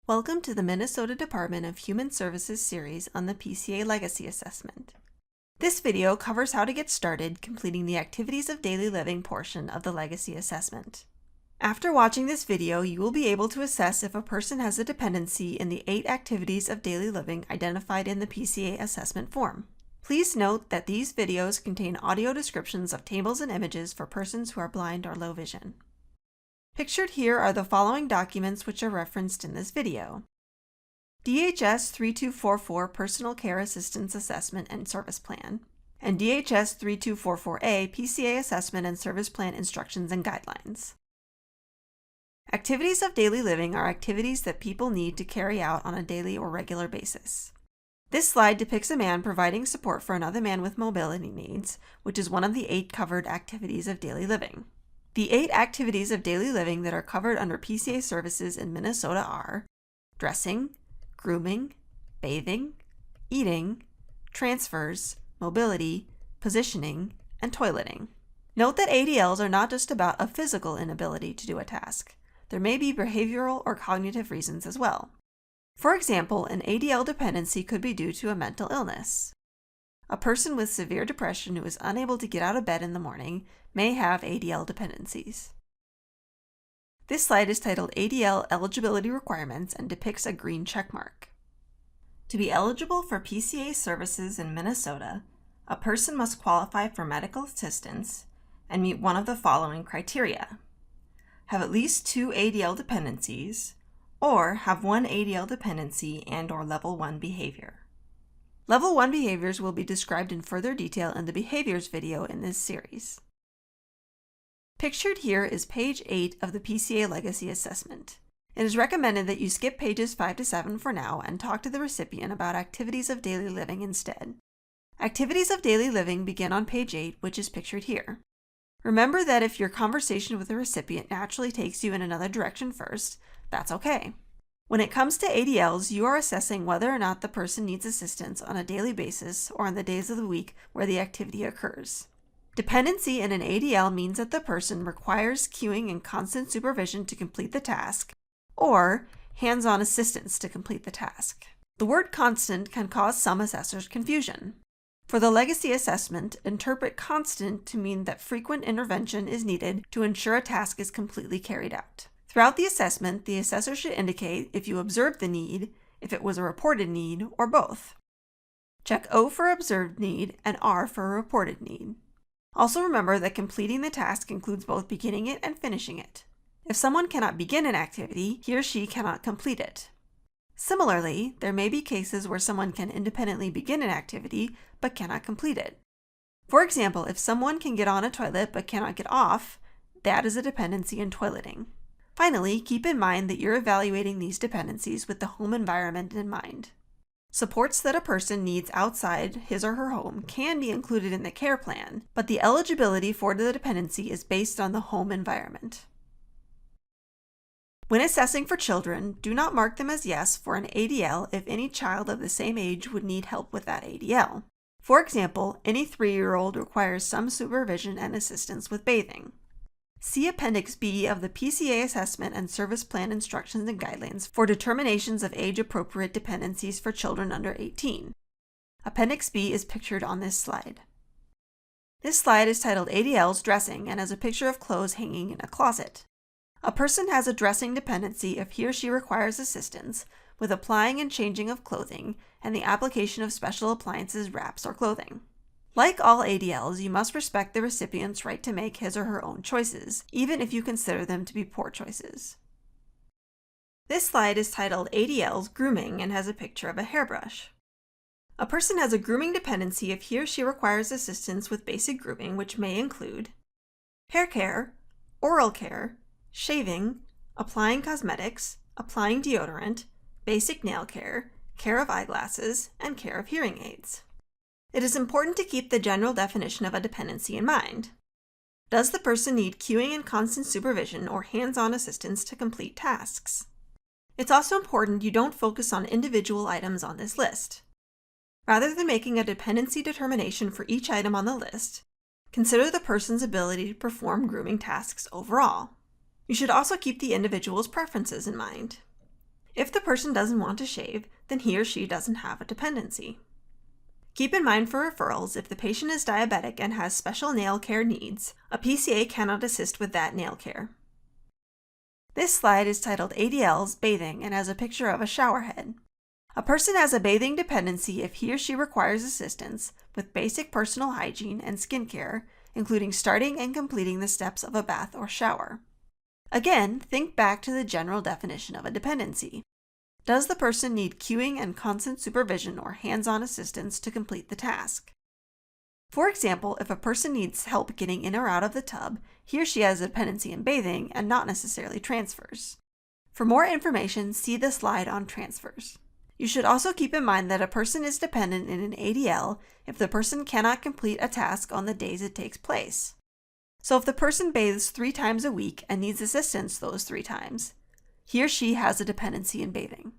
Welcome to the Minnesota Department of Human Services series on the PCA Legacy Assessment. This video covers how to get started completing the Activities of Daily Living portion of the Legacy Assessment. After watching this video, you will be able to assess if a person has a dependency in the 8 activities of daily living identified in the PCA assessment form. Please note that these videos contain audio descriptions of tables and images for persons who are blind or low vision. Pictured here are the following documents which are referenced in this video: DHS 3244 Personal Care Assistance Assessment and Service Plan, and DHS 3244A PCA Assessment and Service Plan Instructions and Guidelines. Activities of daily living are activities that people need to carry out on a daily or regular basis. This slide depicts a man providing support for another man with mobility needs, which is one of the 8 covered activities of daily living. The 8 activities of daily living that are covered under PCA services in Minnesota are dressing, grooming, bathing, eating, transfers, mobility, positioning, and toileting. Note that ADLs are not just about a physical inability to do a task. There may be behavioral or cognitive reasons as well. For example, an ADL dependency could be due to a mental illness. A person with severe depression who is unable to get out of bed in the morning may have ADL dependencies. This slide is titled ADL Eligibility Requirements and depicts a green checkmark. To be eligible for PCA services in Minnesota, a person must qualify for medical assistance and meet one of the following criteria: have at least 2 ADL dependencies, or have 1 ADL dependency and/or Level 1 behavior. Level 1 behaviors will be described in further detail in the behaviors video in this series. Pictured here is page 8 of the PCA Legacy Assessment. It is recommended that you skip pages 5 to 7 for now and talk to the recipient about activities of daily living instead. Activities of daily living begin on page 8, which is pictured here. Remember that if your conversation with the recipient naturally takes you in another direction first, that's okay. When it comes to ADLs, you are assessing whether or not the person needs assistance on a daily basis or on the days of the week where the activity occurs. Dependency in an ADL means that the person requires cueing and constant supervision to complete the task, or hands-on assistance to complete the task. The word constant can cause some assessors confusion. For the legacy assessment, interpret constant to mean that frequent intervention is needed to ensure a task is completely carried out. Throughout the assessment, the assessor should indicate if you observed the need, if it was a reported need, or both. Check O for observed need and R for a reported need. Also remember that completing the task includes both beginning it and finishing it. If someone cannot begin an activity, he or she cannot complete it. Similarly, there may be cases where someone can independently begin an activity but cannot complete it. For example, if someone can get on a toilet but cannot get off, that is a dependency in toileting. Finally, keep in mind that you're evaluating these dependencies with the home environment in mind. Supports that a person needs outside his or her home can be included in the care plan, but the eligibility for the dependency is based on the home environment. When assessing for children, do not mark them as yes for an ADL if any child of the same age would need help with that ADL. For example, any 3-year-old requires some supervision and assistance with bathing. See Appendix B of the PCA Assessment and Service Plan Instructions and Guidelines for determinations of age-appropriate dependencies for children under 18. Appendix B is pictured on this slide. This slide is titled ADLs Dressing and has a picture of clothes hanging in a closet. A person has a dressing dependency if he or she requires assistance with applying and changing of clothing and the application of special appliances, wraps, or clothing. Like all ADLs, you must respect the recipient's right to make his or her own choices, even if you consider them to be poor choices. This slide is titled ADLs Grooming and has a picture of a hairbrush. A person has a grooming dependency if he or she requires assistance with basic grooming, which may include hair care, oral care, shaving, applying cosmetics, applying deodorant, basic nail care, care of eyeglasses, and care of hearing aids. It is important to keep the general definition of a dependency in mind. Does the person need cueing and constant supervision or hands-on assistance to complete tasks? It's also important you don't focus on individual items on this list. Rather than making a dependency determination for each item on the list, consider the person's ability to perform grooming tasks overall. You should also keep the individual's preferences in mind. If the person doesn't want to shave, then he or she doesn't have a dependency. Keep in mind for referrals, if the patient is diabetic and has special nail care needs, a PCA cannot assist with that nail care. This slide is titled ADLs, Bathing, and has a picture of a shower head. A person has a bathing dependency if he or she requires assistance with basic personal hygiene and skincare, including starting and completing the steps of a bath or shower. Again, think back to the general definition of a dependency. Does the person need cueing and constant supervision or hands-on assistance to complete the task? For example, if a person needs help getting in or out of the tub, he or she has a dependency in bathing and not necessarily transfers. For more information, see the slide on transfers. You should also keep in mind that a person is dependent in an ADL if the person cannot complete a task on the days it takes place. So if the person bathes 3 times a week and needs assistance those 3 times, he or she has a dependency in bathing.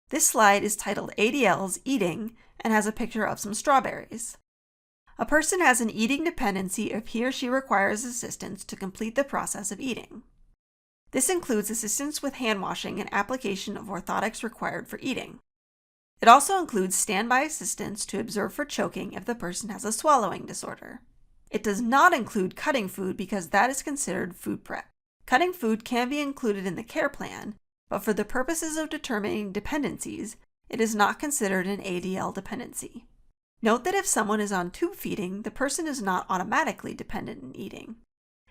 This slide is titled ADLs, Eating, and has a picture of some strawberries. A person has an eating dependency if he or she requires assistance to complete the process of eating. This includes assistance with hand washing and application of orthotics required for eating. It also includes standby assistance to observe for choking if the person has a swallowing disorder. It does not include cutting food because that is considered food prep. Cutting food can be included in the care plan, but for the purposes of determining dependencies, it is not considered an ADL dependency. Note that if someone is on tube feeding, the person is not automatically dependent in eating.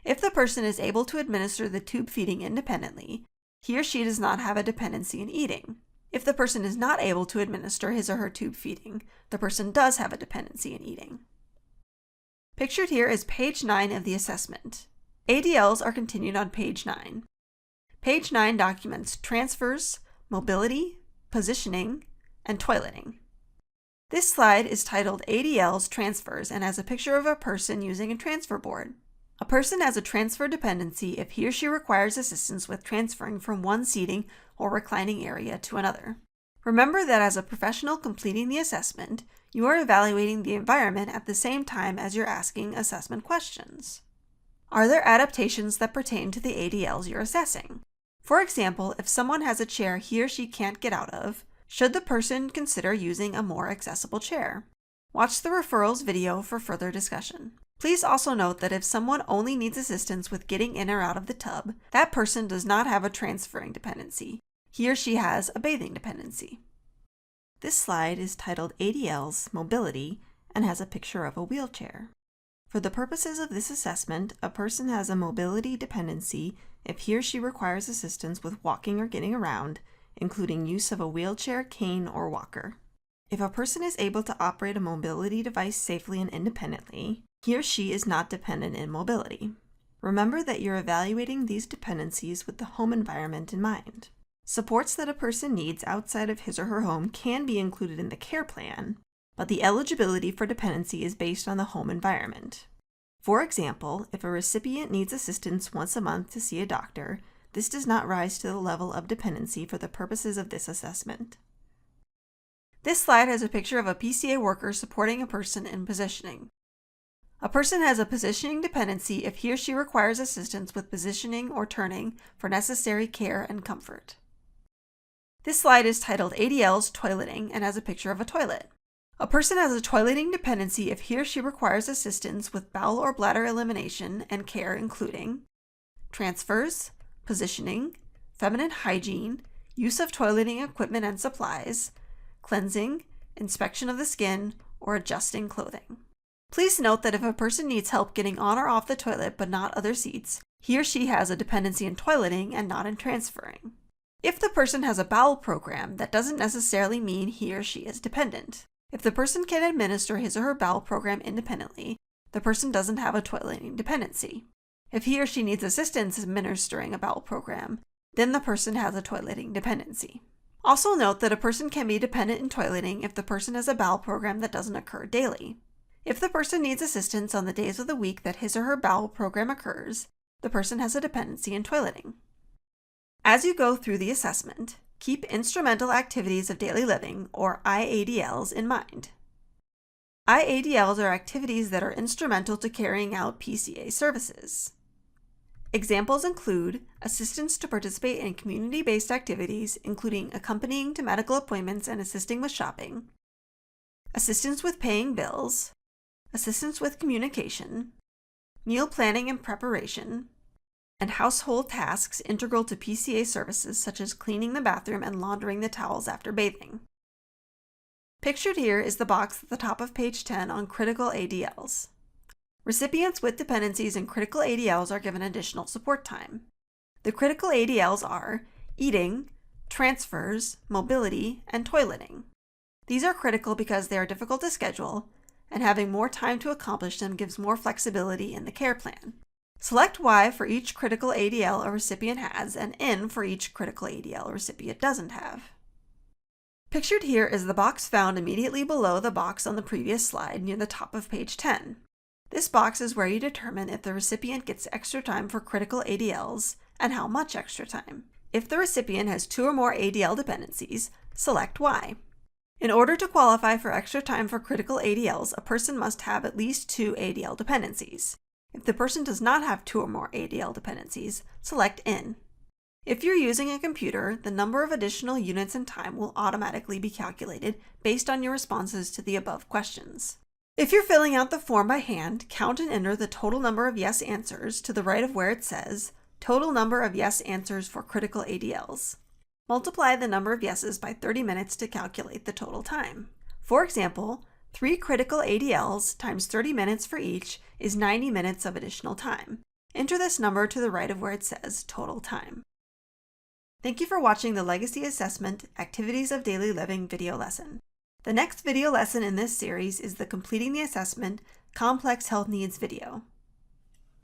If the person is able to administer the tube feeding independently, he or she does not have a dependency in eating. If the person is not able to administer his or her tube feeding, the person does have a dependency in eating. Pictured here is page 9 of the assessment. ADLs are continued on page 9. Page 9 documents transfers, mobility, positioning, and toileting. This slide is titled ADLs Transfers and has a picture of a person using a transfer board. A person has a transfer dependency if he or she requires assistance with transferring from one seating or reclining area to another. Remember that as a professional completing the assessment, you are evaluating the environment at the same time as you're asking assessment questions. Are there adaptations that pertain to the ADLs you're assessing? For example, if someone has a chair he or she can't get out of, should the person consider using a more accessible chair? Watch the referrals video for further discussion. Please also note that if someone only needs assistance with getting in or out of the tub, that person does not have a transferring dependency. He or she has a bathing dependency. This slide is titled ADLs Mobility and has a picture of a wheelchair. For the purposes of this assessment, a person has a mobility dependency if he or she requires assistance with walking or getting around, including use of a wheelchair, cane, or walker. If a person is able to operate a mobility device safely and independently, he or she is not dependent in mobility. Remember that you're evaluating these dependencies with the home environment in mind. Supports that a person needs outside of his or her home can be included in the care plan, but the eligibility for dependency is based on the home environment. For example, if a recipient needs assistance once a month to see a doctor, this does not rise to the level of dependency for the purposes of this assessment. This slide has a picture of a PCA worker supporting a person in positioning. A person has a positioning dependency if he or she requires assistance with positioning or turning for necessary care and comfort. This slide is titled ADLs Toileting and has a picture of a toilet. A person has a toileting dependency if he or she requires assistance with bowel or bladder elimination and care including transfers, positioning, feminine hygiene, use of toileting equipment and supplies, cleansing, inspection of the skin, or adjusting clothing. Please note that if a person needs help getting on or off the toilet but not other seats, he or she has a dependency in toileting and not in transferring. If the person has a bowel program, that doesn't necessarily mean he or she is dependent. If the person can administer his or her bowel program independently, the person doesn't have a toileting dependency. If he or she needs assistance administering a bowel program, then the person has a toileting dependency. Also note that a person can be dependent in toileting if the person has a bowel program that doesn't occur daily. If the person needs assistance on the days of the week that his or her bowel program occurs, the person has a dependency in toileting. As you go through the assessment, keep instrumental activities of daily living, or IADLs, in mind. IADLs are activities that are instrumental to carrying out PCA services. Examples include assistance to participate in community-based activities, including accompanying to medical appointments and assisting with shopping, assistance with paying bills, assistance with communication, meal planning and preparation, and household tasks integral to PCA services such as cleaning the bathroom and laundering the towels after bathing. Pictured here is the box at the top of page 10 on critical ADLs. Recipients with dependencies in critical ADLs are given additional support time. The critical ADLs are eating, transfers, mobility, and toileting. These are critical because they are difficult to schedule, and having more time to accomplish them gives more flexibility in the care plan. Select Y for each critical ADL a recipient has, and N for each critical ADL a recipient doesn't have. Pictured here is the box found immediately below the box on the previous slide near the top of page 10. This box is where you determine if the recipient gets extra time for critical ADLs and how much extra time. If the recipient has 2 or more ADL dependencies, select Y. In order to qualify for extra time for critical ADLs, a person must have at least 2 ADL dependencies. If the person does not have 2 or more ADL dependencies, select N. If you're using a computer, the number of additional units and time will automatically be calculated based on your responses to the above questions. If you're filling out the form by hand, count and enter the total number of yes answers to the right of where it says, total number of yes answers for critical ADLs. Multiply the number of yeses by 30 minutes to calculate the total time. For example, 3 critical ADLs times 30 minutes for each is 90 minutes of additional time. Enter this number to the right of where it says total time. Thank you for watching the Legacy Assessment Activities of Daily Living video lesson. The next video lesson in this series is the Completing the Assessment Complex Health Needs video.